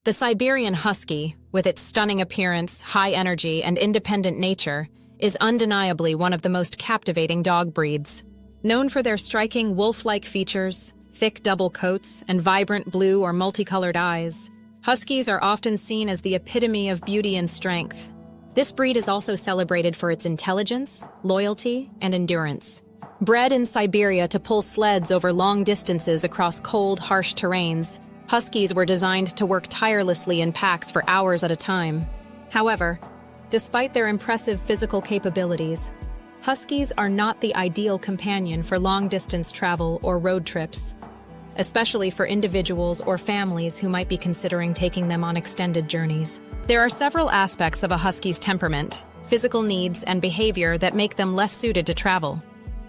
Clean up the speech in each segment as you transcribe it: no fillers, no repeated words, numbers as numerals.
The Siberian Husky, with its stunning appearance, high energy, and independent nature, is undeniably one of the most captivating dog breeds. Known for their striking wolf-like features, thick double coats, and vibrant blue or multicolored eyes, Huskies are often seen as the epitome of beauty and strength. This breed is also celebrated for its intelligence, loyalty, and endurance. Bred in Siberia to pull sleds over long distances across cold, harsh terrains, Huskies were designed to work tirelessly in packs for hours at a time. However, despite their impressive physical capabilities, Huskies are not the ideal companion for long-distance travel or road trips, especially for individuals or families who might be considering taking them on extended journeys. There are several aspects of a Husky's temperament, physical needs, and behavior that make them less suited to travel,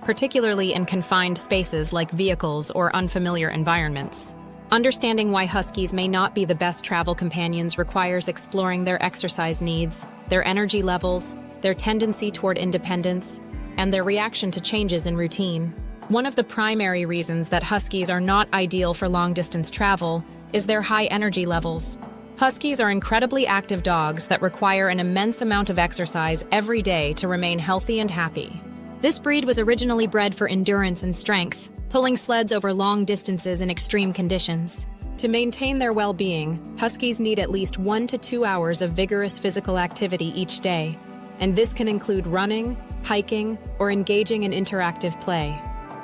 particularly in confined spaces like vehicles or unfamiliar environments. Understanding why Huskies may not be the best travel companions requires exploring their exercise needs, their energy levels, their tendency toward independence, and their reaction to changes in routine. One of the primary reasons that Huskies are not ideal for long-distance travel is their high energy levels. Huskies are incredibly active dogs that require an immense amount of exercise every day to remain healthy and happy. This breed was originally bred for endurance and strength, pulling sleds over long distances in extreme conditions. To maintain their well-being, Huskies need at least 1 to 2 hours of vigorous physical activity each day, and this can include running, hiking, or engaging in interactive play.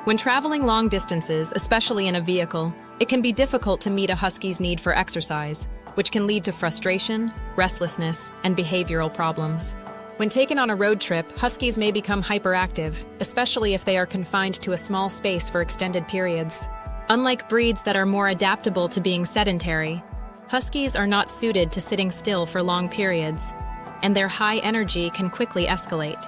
When traveling long distances, especially in a vehicle, it can be difficult to meet a Husky's need for exercise, which can lead to frustration, restlessness, and behavioral problems. When taken on a road trip, Huskies may become hyperactive, especially if they are confined to a small space for extended periods. Unlike breeds that are more adaptable to being sedentary, Huskies are not suited to sitting still for long periods, and their high energy can quickly escalate.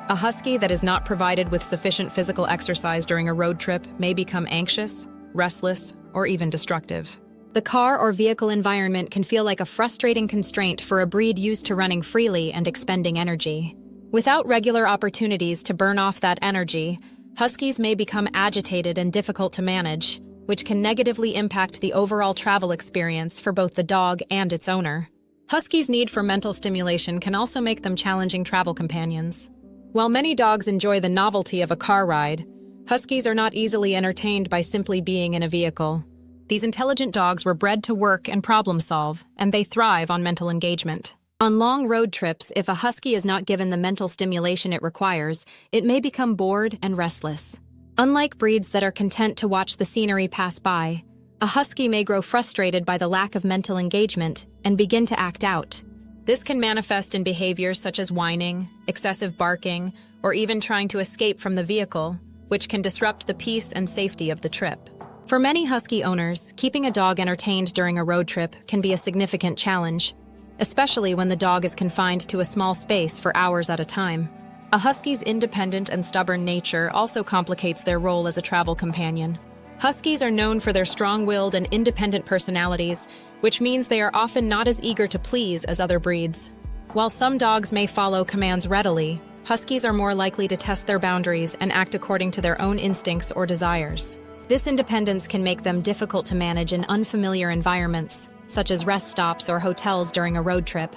A Husky that is not provided with sufficient physical exercise during a road trip may become anxious, restless, or even destructive. The car or vehicle environment can feel like a frustrating constraint for a breed used to running freely and expending energy. Without regular opportunities to burn off that energy, Huskies may become agitated and difficult to manage, which can negatively impact the overall travel experience for both the dog and its owner. Huskies' need for mental stimulation can also make them challenging travel companions. While many dogs enjoy the novelty of a car ride, Huskies are not easily entertained by simply being in a vehicle. These intelligent dogs were bred to work and problem solve, and they thrive on mental engagement. On long road trips, if a Husky is not given the mental stimulation it requires, it may become bored and restless. Unlike breeds that are content to watch the scenery pass by, a Husky may grow frustrated by the lack of mental engagement and begin to act out. This can manifest in behaviors such as whining, excessive barking, or even trying to escape from the vehicle, which can disrupt the peace and safety of the trip. For many Husky owners, keeping a dog entertained during a road trip can be a significant challenge, especially when the dog is confined to a small space for hours at a time. A Husky's independent and stubborn nature also complicates their role as a travel companion. Huskies are known for their strong-willed and independent personalities, which means they are often not as eager to please as other breeds. While some dogs may follow commands readily, Huskies are more likely to test their boundaries and act according to their own instincts or desires. This independence can make them difficult to manage in unfamiliar environments, such as rest stops or hotels during a road trip.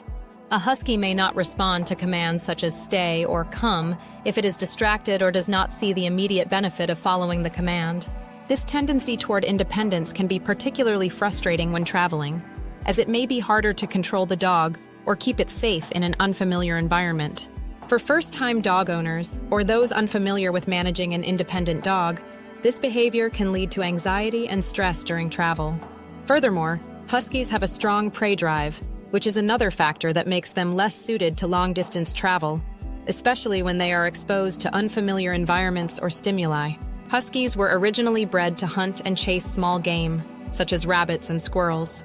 A Husky may not respond to commands such as stay or come if it is distracted or does not see the immediate benefit of following the command. This tendency toward independence can be particularly frustrating when traveling, as it may be harder to control the dog or keep it safe in an unfamiliar environment. For first-time dog owners, or those unfamiliar with managing an independent dog, this behavior can lead to anxiety and stress during travel. Furthermore, Huskies have a strong prey drive, which is another factor that makes them less suited to long-distance travel, especially when they are exposed to unfamiliar environments or stimuli. Huskies were originally bred to hunt and chase small game, such as rabbits and squirrels,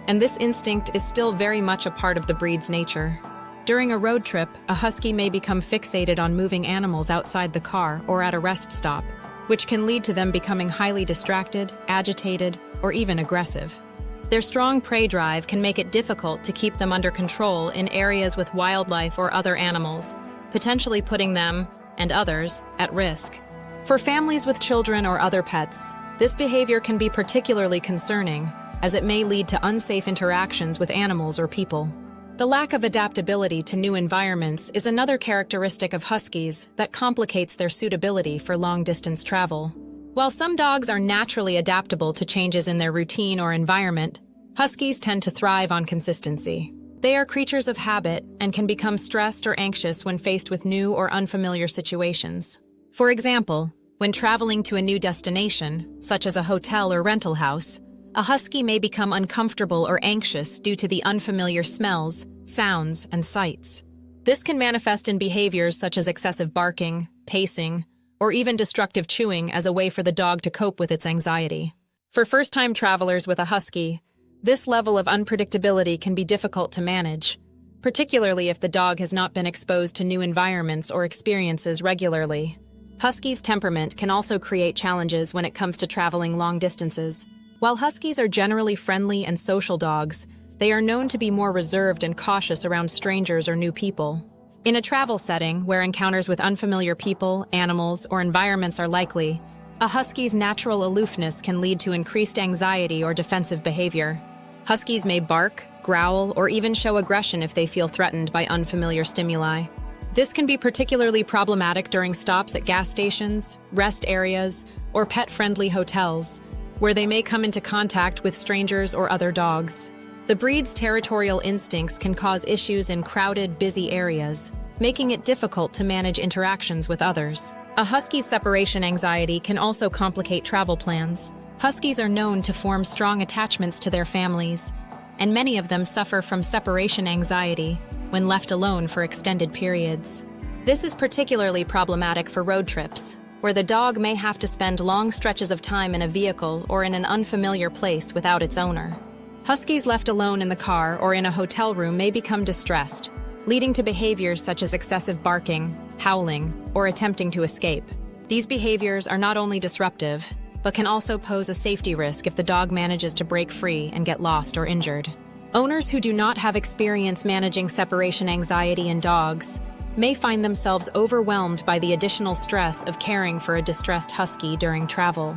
and this instinct is still very much a part of the breed's nature. During a road trip, a Husky may become fixated on moving animals outside the car or at a rest stop, which can lead to them becoming highly distracted, agitated, or even aggressive. Their strong prey drive can make it difficult to keep them under control in areas with wildlife or other animals, potentially putting them, and others, at risk. For families with children or other pets, this behavior can be particularly concerning, as it may lead to unsafe interactions with animals or people. The lack of adaptability to new environments is another characteristic of Huskies that complicates their suitability for long-distance travel. While some dogs are naturally adaptable to changes in their routine or environment, Huskies tend to thrive on consistency. They are creatures of habit and can become stressed or anxious when faced with new or unfamiliar situations. For example, when traveling to a new destination, such as a hotel or rental house, a husky may become uncomfortable or anxious due to the unfamiliar smells, sounds, and sights. This can manifest in behaviors such as excessive barking, pacing, or even destructive chewing as a way for the dog to cope with its anxiety. For first-time travelers with a husky, this level of unpredictability can be difficult to manage, particularly if the dog has not been exposed to new environments or experiences regularly. Huskies' temperament can also create challenges when it comes to traveling long distances. While Huskies are generally friendly and social dogs, they are known to be more reserved and cautious around strangers or new people. In a travel setting where encounters with unfamiliar people, animals, or environments are likely, a Husky's natural aloofness can lead to increased anxiety or defensive behavior. Huskies may bark, growl, or even show aggression if they feel threatened by unfamiliar stimuli. This can be particularly problematic during stops at gas stations, rest areas, or pet-friendly hotels, where they may come into contact with strangers or other dogs. The breed's territorial instincts can cause issues in crowded, busy areas, making it difficult to manage interactions with others. A Husky's separation anxiety can also complicate travel plans. Huskies are known to form strong attachments to their families, and many of them suffer from separation anxiety when left alone for extended periods. This is particularly problematic for road trips, where the dog may have to spend long stretches of time in a vehicle or in an unfamiliar place without its owner. Huskies left alone in the car or in a hotel room may become distressed, leading to behaviors such as excessive barking, howling, or attempting to escape. These behaviors are not only disruptive, but can also pose a safety risk if the dog manages to break free and get lost or injured. Owners who do not have experience managing separation anxiety in dogs may find themselves overwhelmed by the additional stress of caring for a distressed husky during travel.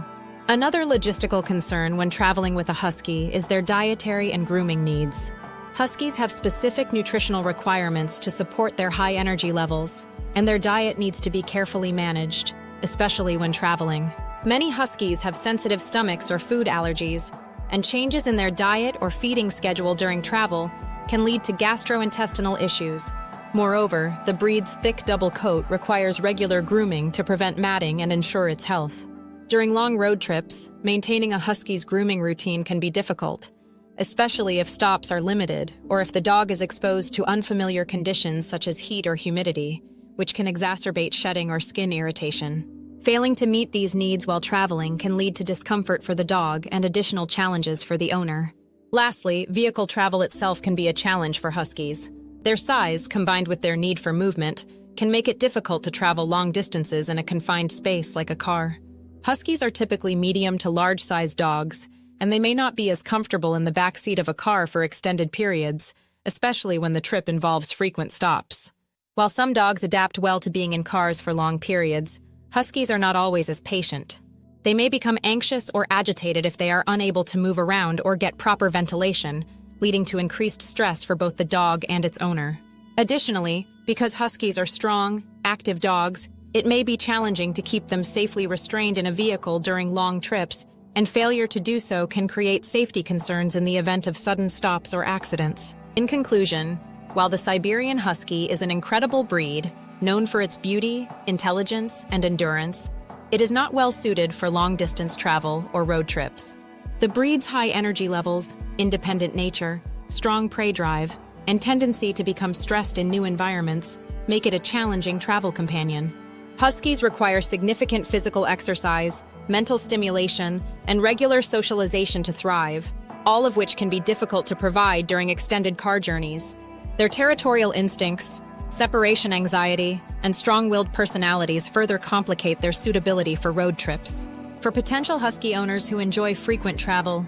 Another logistical concern when traveling with a husky is their dietary and grooming needs. Huskies have specific nutritional requirements to support their high energy levels, and their diet needs to be carefully managed, especially when traveling. Many huskies have sensitive stomachs or food allergies, and changes in their diet or feeding schedule during travel can lead to gastrointestinal issues. Moreover, the breed's thick double coat requires regular grooming to prevent matting and ensure its health. During long road trips, maintaining a husky's grooming routine can be difficult, especially if stops are limited or if the dog is exposed to unfamiliar conditions such as heat or humidity, which can exacerbate shedding or skin irritation. Failing to meet these needs while traveling can lead to discomfort for the dog and additional challenges for the owner. Lastly, vehicle travel itself can be a challenge for huskies. Their size, combined with their need for movement, can make it difficult to travel long distances in a confined space like a car. Huskies are typically medium to large-sized dogs, and they may not be as comfortable in the back seat of a car for extended periods, especially when the trip involves frequent stops. While some dogs adapt well to being in cars for long periods, Huskies are not always as patient. They may become anxious or agitated if they are unable to move around or get proper ventilation, leading to increased stress for both the dog and its owner. Additionally, because Huskies are strong, active dogs, it may be challenging to keep them safely restrained in a vehicle during long trips, and failure to do so can create safety concerns in the event of sudden stops or accidents. In conclusion, while the Siberian Husky is an incredible breed, known for its beauty, intelligence, and endurance, it is not well suited for long-distance travel or road trips. The breed's high energy levels, independent nature, strong prey drive, and tendency to become stressed in new environments make it a challenging travel companion. Huskies require significant physical exercise, mental stimulation, and regular socialization to thrive, all of which can be difficult to provide during extended car journeys. Their territorial instincts, separation anxiety, and strong-willed personalities further complicate their suitability for road trips. For potential husky owners who enjoy frequent travel,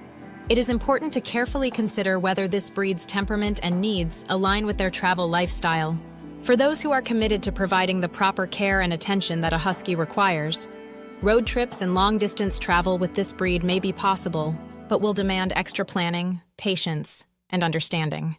it is important to carefully consider whether this breed's temperament and needs align with their travel lifestyle. For those who are committed to providing the proper care and attention that a husky requires, road trips and long-distance travel with this breed may be possible, but will demand extra planning, patience, and understanding.